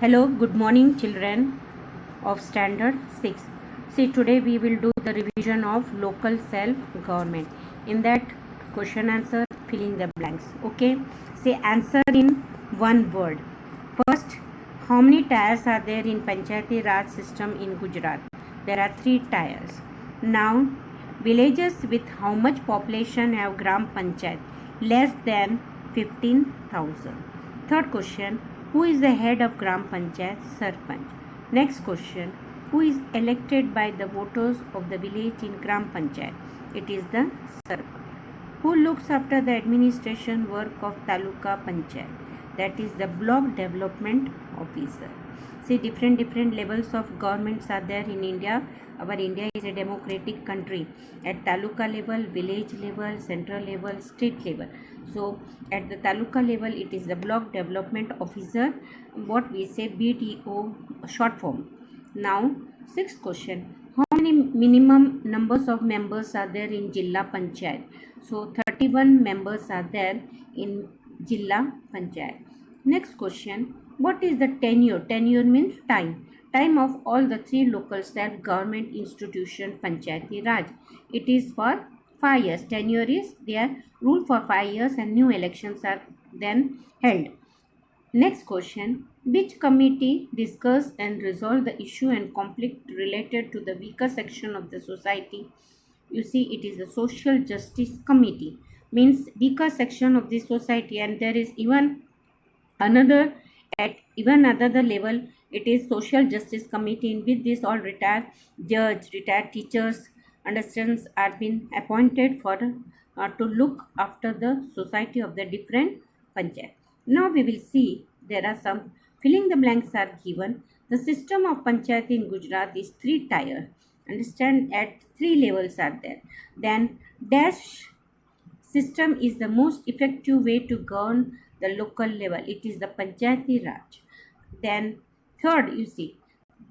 Hello, good morning, children of Standard 6. See, today we will do the revision of local self government. In that, question answer, filling the blanks. Okay, say answer in one word. First, how many tiers are there in Panchayati Raj system in Gujarat? There are 3 tiers. Now, villages with how much population have Gram Panchayat? Less than 15,000. Third question, who is the head of Gram Panchayat? Sarpanch. Next question, who is elected by the voters of the village in Gram Panchayat? It is the Sarpanch. Who looks after the administration work of Taluka Panchayat? That is the block development officer. See, different levels of governments are there in India. Our India is a democratic country. At taluka level, village level, central level, state level. So at the taluka level, it is the block development officer, what we say BDO short form. Now, sixth question, how many minimum numbers of members are there in Jilla Panchayat? So 31 members are there in Jilla Panchayat. Next question, what is the tenure? Tenure means time. Time of all the 3 local self-government institution Panchayati Raj. It is for 5 years. Tenure is their rule for 5 years and new elections are then held. Next question, which committee discuss and resolve the issue and conflict related to the weaker section of the society? You see, it is the social justice committee, means weaker section of the society, and there is even another level, it is social justice committee, in which this all retired judge, retired teachers, understands, are been appointed for to look after the society of the different panchayat. Now we will see there are some filling the blanks are given. The system of panchayat in Gujarat is 3 tier. Understand, at 3 levels are there. Then dash system is the most effective way to govern the local level. It is the Panchayati Raj. Then third, you see,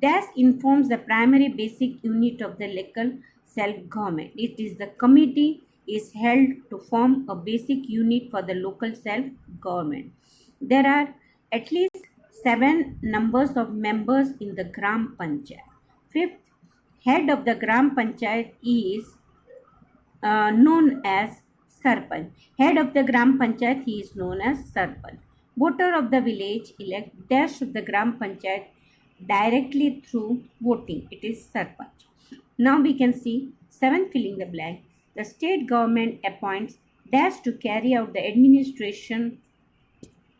dash informs the primary basic unit of the local self-government. It is the committee is held to form a basic unit for the local self-government. There are at least 7 numbers of members in the Gram Panchayat. Fifth, head of the Gram Panchayat is known as Sarpanch. Head of the Gram Panchayat, he is known as Sarpanch. Voter of the village elect dash of the Gram Panchayat directly through voting. It is Sarpanch. Now we can see 7 filling the blank. The state government appoints dash to carry out the administration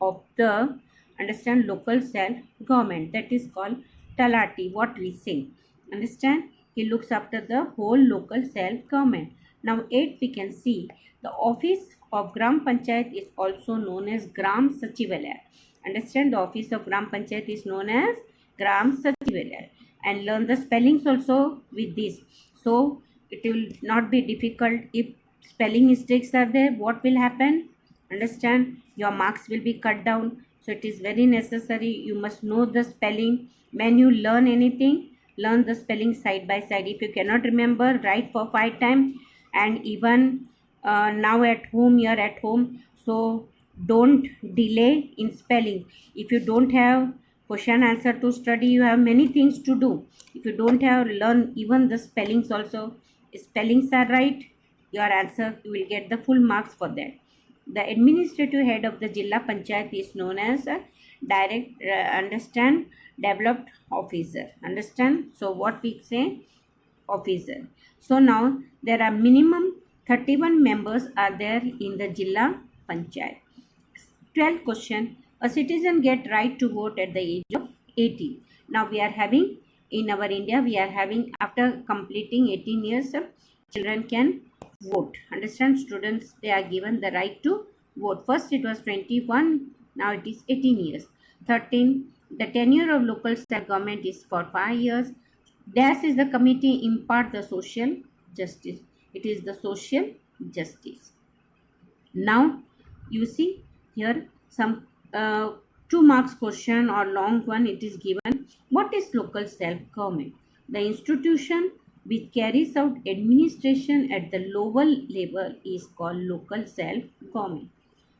of the local self government, that is called talati, what we say. Understand, he looks after the whole local self government. Now 8 we can see the office of Gram Panchayat is also known as Gram Sachivalaya. Understand, the office of Gram Panchayat is known as Gram Sachivalaya, and learn the spellings also with this. So it will not be difficult. If spelling mistakes are there, what will happen? Understand, your marks will be cut down. So it is very necessary, you must know the spelling. When you learn anything, learn the spelling side by side. If you cannot remember, write for 5 times. And even now at home, you are at home, so don't delay in spelling. If you don't have question answer to study, you have many things to do. If you don't have, learn even the spellings also. If spellings are right, your answer, you will get the full marks for that. The administrative head of the Jilla Panchayat is known as a direct developed officer. Understand, so what we say, officer. So now there are minimum 31 members are there in the Jilla Panchayat. 12th question, a citizen get right to vote at the age of 18. Now we are having, in our India, we are having, after completing 18 years, children can vote. Understand, students, they are given the right to vote. First it was 21, now it is 18 years. 13, the tenure of local self-government is for 5 years. Dash is the committee impart the social justice. It is the social justice. Now you see here some 2 marks question or long one, it is given. What is local self-government? The institution which carries out administration at the lower level is called local self-government.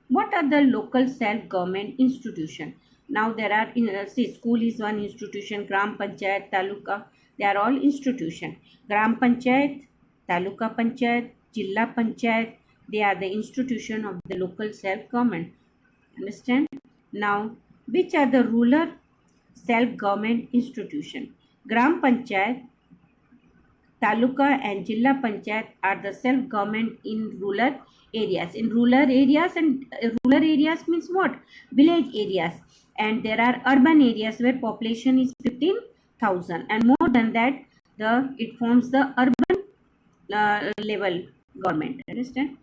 What are the local self-government institution? Now there are see, school is one institution, gram panchayat, taluka, they are all institution. Gram panchayat, taluka panchayat, jilla panchayat, they are the institution of the local self government. Understand? Now, which are the rural self government institution? Gram panchayat, taluka and jilla panchayat are the self government in rural areas. In rural areas, and rural areas means what? Village areas. And there are urban areas where population is 15,000 and more than that, the it forms the urban level government. Understand?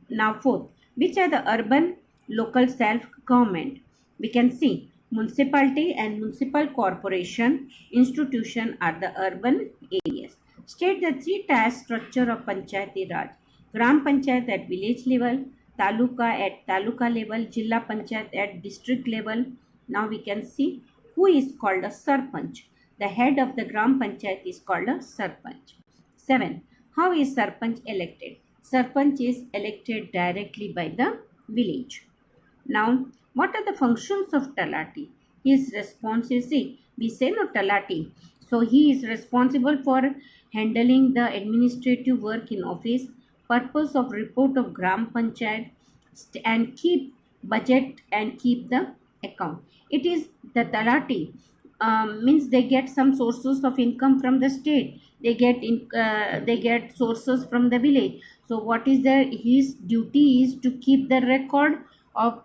Now fourth, which are the urban local self government? We can see municipality and municipal corporation institution are the urban areas. State the three tier structure of Panchayati Raj. Gram Panchayat at village level, Taluka at Taluka level, Jilla Panchayat at district level. Now we can see who is called a Sarpanch. The head of the Gram Panchayat is called a Sarpanch. 7. How is Sarpanch elected? Sarpanch is elected directly by the village. Now, what are the functions of Talati? His responsibility, we say no Talati. So, he is responsible for handling the administrative work in office, purpose of report of Gram Panchayat, and keep budget and keep the account. It is the Talati, means they get some sources of income from the state. They get sources from the village. So what is their his duty is to keep the record of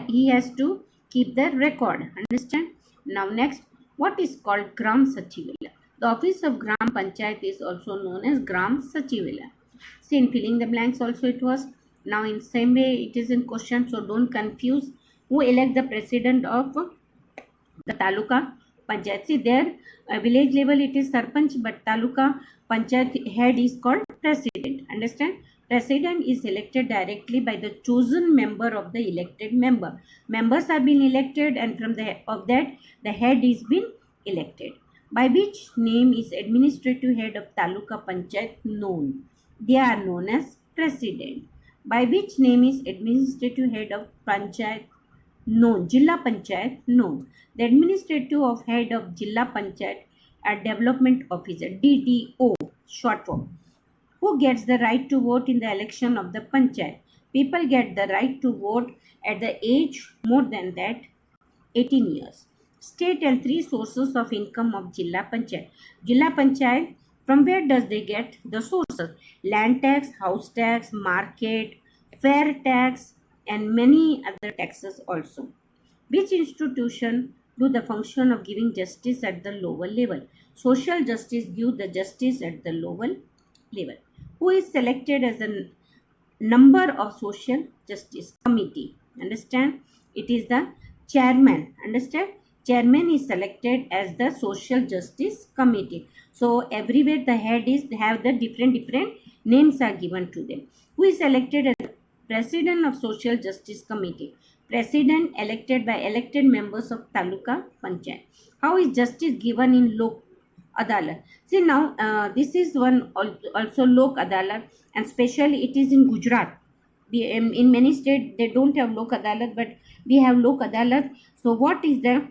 he has to keep the record. Understand? Now next, what is called Gram Sachivila? The office of Gram Panchayat is also known as Gram Sachivila. See, in filling the blanks also it was. Now in same way it is in question, so don't confuse. Who elect the president of the taluka panchayat? See there, village level it is sarpanch, but taluka panchayat head is called president. Understand? President is elected directly by the chosen member of the elected member. Members have been elected, and from the of that the head is been elected. By which name is administrative head of taluka panchayat known? They are known as president. By which name is administrative head of panchayat known? Jilla Panchayat known. The administrative of head of Jilla Panchayat are development officer, DDO short form. Who gets the right to vote in the election of the panchayat? People get the right to vote at the age more than that 18 years. State and three sources of income of Jilla Panchayat. Jilla Panchayat, from where does they get the sources? Land tax, house tax, market, fair tax, and many other taxes also. Which institution do the function of giving justice at the lower level? Social justice give the justice at the lower level. Who is selected as a number of social justice committee? Understand? It is the chairman. Understand? Chairman is selected as the social justice committee. So everywhere the head is have the different names are given to them. Who is elected as the president of social justice committee? President elected by elected members of taluka panchayat. How is justice given in Lok Adalat? See now, this is one also Lok Adalat, and especially it is in Gujarat. In many states they don't have Lok Adalat, but we have Lok Adalat. So what is the,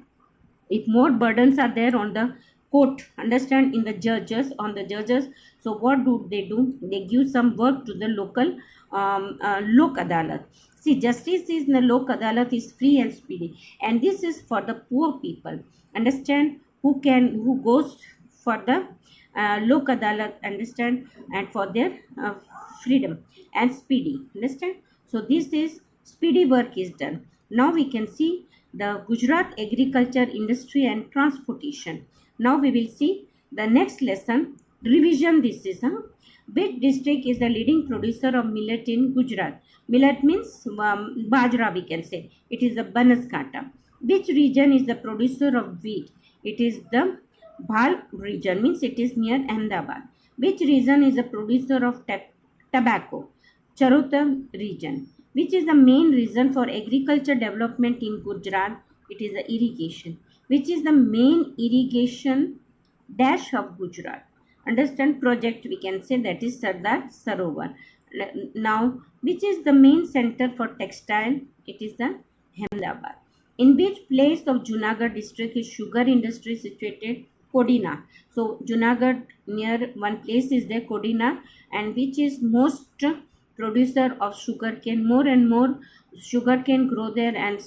if more burdens are there on the court, understand, in the judges, on the judges, so what do? They give some work to the local Lok Adalat. See, justice is in the Lok Adalat is free and speedy, and this is for the poor people. Understand? Who goes for the Lok Adalat, understand, and for their freedom and speedy. Understand? So this is speedy work is done. Now we can see the Gujarat agriculture industry and transportation. Now we will see the next lesson revision. This is which district is the leading producer of millet in Gujarat? Millet means bajra, we can say. It is the Banaskantha. Which region is the producer of wheat? It is the Bhal region, means it is near Ahmedabad. Which region is the producer of tobacco? Charotar region. Which is the main reason for agriculture development in Gujarat? It is the irrigation. Which is the main irrigation dash of Gujarat? Understand, project we can say, that is Sardar Sarovar. Now, which is the main center for textile? It is the Ahmedabad. In which place of Junagadh district is sugar industry situated? Kodina. So Junagadh near one place is there, Kodina, and which is most producer of sugarcane. More and more sugarcane grow there, and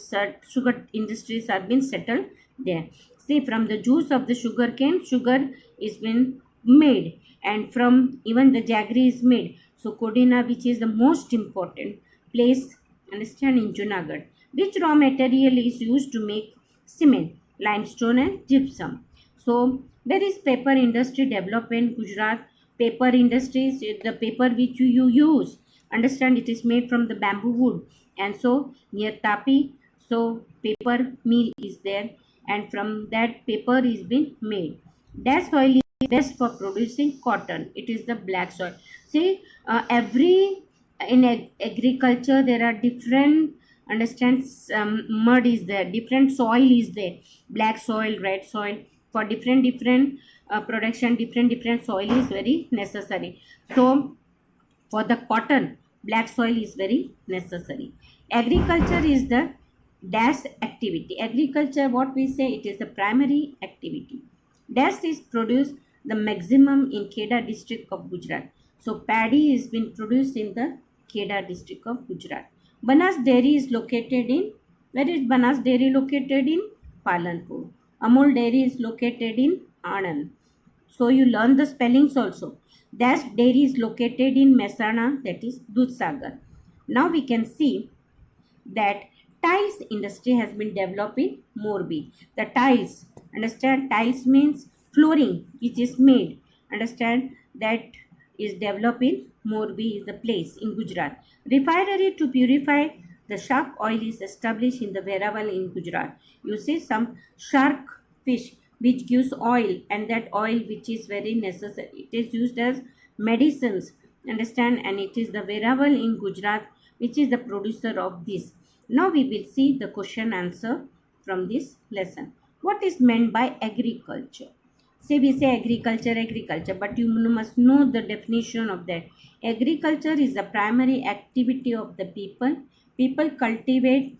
sugar industries are being settled there. See, from the juice of the sugarcane, sugar is been made, and from even the jaggery is made. So Kodina, which is the most important place, understand, in Junagadh. Which raw material is used to make cement, limestone and gypsum? So there is paper industry development Gujarat. Paper industries, the paper which you use, understand, it is made from the bamboo wood, and so near Tapi, so paper mill is there, and from that paper is being made. That soil is best for producing cotton. It is the black soil. See, every in agriculture there are different, understand, mud is there, different soil is there, black soil, red soil, for different production, different soil is very necessary. So for the cotton, black soil is very necessary. Agriculture is the dash activity. Agriculture, what we say, it is the primary activity. Dash is produced the maximum in Kheda district of Gujarat. So paddy is been produced in the Kheda district of Gujarat. Banas Dairy is located in, where is Banas Dairy located? In Palanpur. Amul Dairy is located in Anand. So you learn the spellings also. Dash Dairy is located in Mehsana, that is Dudhsagar. Now we can see that tiles industry has been developed in Morbi. The tiles, understand, tiles means flooring which is made, understand, that is developed in Morbi is the place in Gujarat. Refinery to purify the shark oil is established in the Veraval in Gujarat. You see some shark fish which gives oil, and that oil which is very necessary, it is used as medicines, understand, and it is the Veraval in Gujarat which is the producer of this. Now we will see the question answer from this lesson. What is meant by agriculture? Say we say agriculture, but you must know the definition of that. Agriculture is the primary activity of the people. People cultivate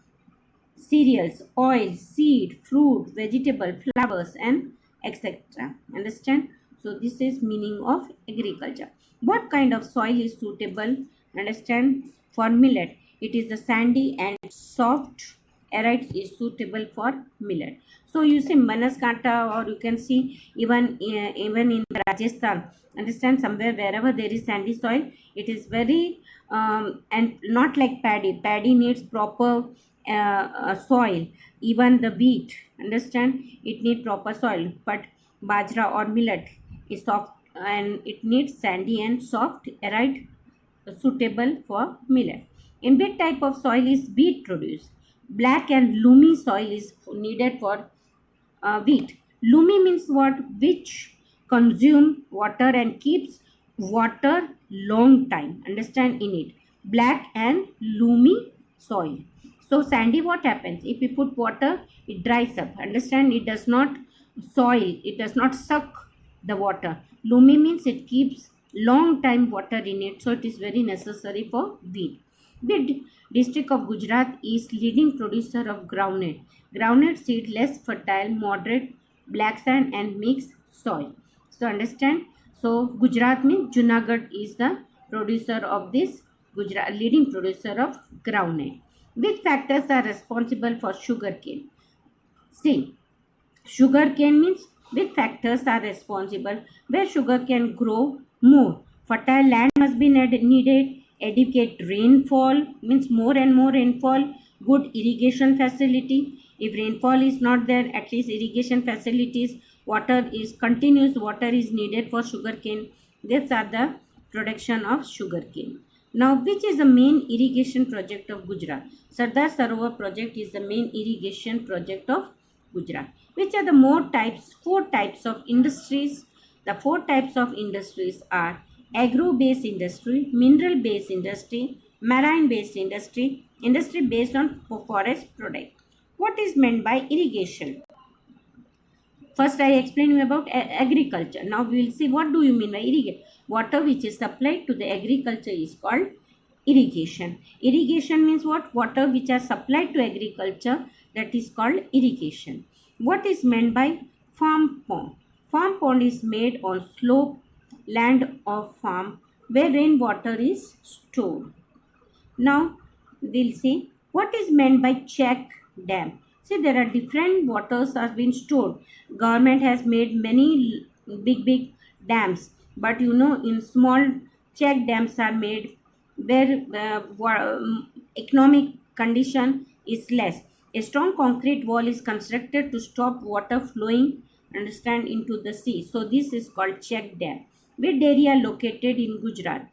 cereals, oil, seed, fruit, vegetable, flowers, and etc. Understand? So this is meaning of agriculture. What kind of soil is suitable? Understand? For millet, it is the sandy and soft arid is suitable for millet. So you see Banaskantha, or you can see even in Rajasthan, understand, somewhere wherever there is sandy soil, it is very and not like paddy. Paddy needs proper soil. Even the wheat, understand, it needs proper soil, but bajra or millet is soft and it needs sandy and soft arid, suitable for millet. In which type of soil is wheat produced? Black and loamy soil is needed for wheat. Loamy means what? Which consume water and keeps water long time. Understand, in it. Black and loamy soil. So sandy, what happens? If we put water, it dries up. Understand? It does not soil. It does not suck the water. Loamy means it keeps long time water in it. So it is very necessary for wheat. The district of Gujarat is leading producer of groundnut. Groundnut seed less fertile, moderate, black sand and mixed soil. So understand. So Gujarat means Junagadh is the producer of this, Gujarat leading producer of groundnut. Which factors are responsible for sugarcane? See, sugarcane means which factors are responsible where sugar can grow more. Fertile land must be needed. Adequate rainfall means more and more rainfall. Good irrigation facility. If rainfall is not there, at least irrigation facilities, water is continuous, water is needed for sugarcane. These are the production of sugarcane. Now, which is the main irrigation project of Gujarat? Sardar Sarovar project is the main irrigation project of Gujarat. Which are the four types of industries? The four types of industries are agro-based industry, mineral-based industry, marine-based industry, industry based on forest product. What is meant by irrigation? First, I explain you about agriculture. Now we will see what do you mean by irrigation. Water which is supplied to the agriculture is called Irrigation. Irrigation means what? Water which are supplied to agriculture, that is called irrigation. What is meant by farm pond? Farm pond is made on slope land of farm where rainwater is stored. Now we'll see what is meant by check dam. See, there are different waters are being stored. Government has made many big dams, but in small check dams are made where economic condition is less. A strong concrete wall is constructed to stop water flowing, understand, into the sea. So this is called check dam. Which area located in Gujarat?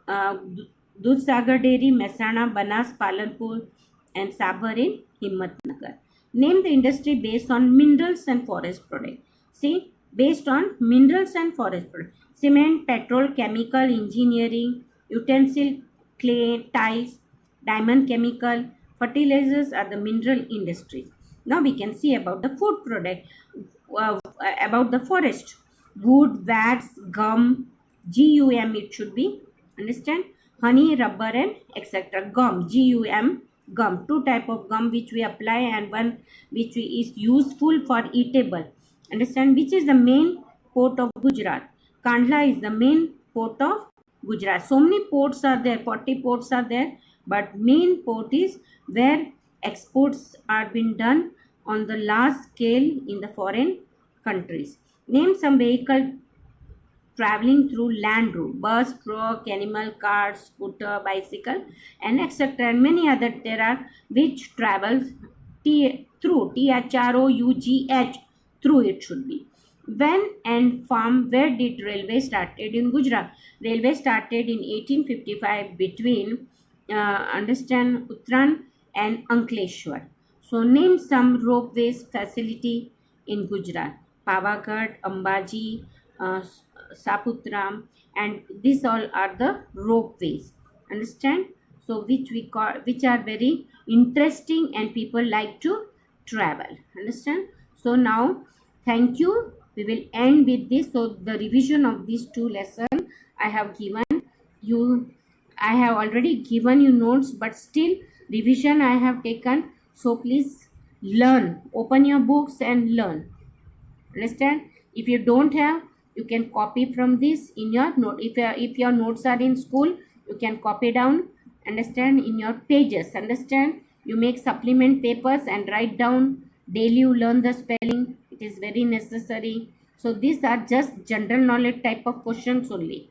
Dudhsagar Dairy, Mehsana, Banas, Palanpur, and Sabar in Himmatnagar. Name the industry based on minerals and forest products. See, based on minerals and forest products. Cement, petrol, chemical, engineering, utensil, clay, tiles, diamond chemical, fertilizers are the mineral industries. Now we can see about the food product, about the forest. Wood, wax, gum, GUM it should be, understand, honey, rubber and etc. Gum, GUM, gum, two type of gum which we apply and one which is useful for eatable, understand. Which is the main port of Gujarat? Kandla is the main port of Gujarat. So many ports are there, 40 ports are there, but main port is where exports are being done on the large scale in the foreign countries. Name some vehicle traveling through land route: bus, truck, animal, car, scooter, bicycle, and etc. And many other there are which travels through THROUGH, through it should be. When and from where did railway started in Gujarat? Railway started in 1855 between understand Uttran and Ankleshwar. So name some ropeways facility in Gujarat: Pavagadh, Ambaji, Saputram, and these all are the ropeways. Understand? So which are very interesting and people like to travel. Understand? So now, thank you. We will end with this. So the revision of these two lessons I have given you. I have already given you notes, but still revision I have taken. So please learn. Open your books and learn. Understand? If you don't have, you can copy from this in your note. If your notes are in school, you can copy down, understand, in your pages. Understand? You make supplement papers and write down daily. You learn the spelling. It is very necessary. So these are just general knowledge type of questions only.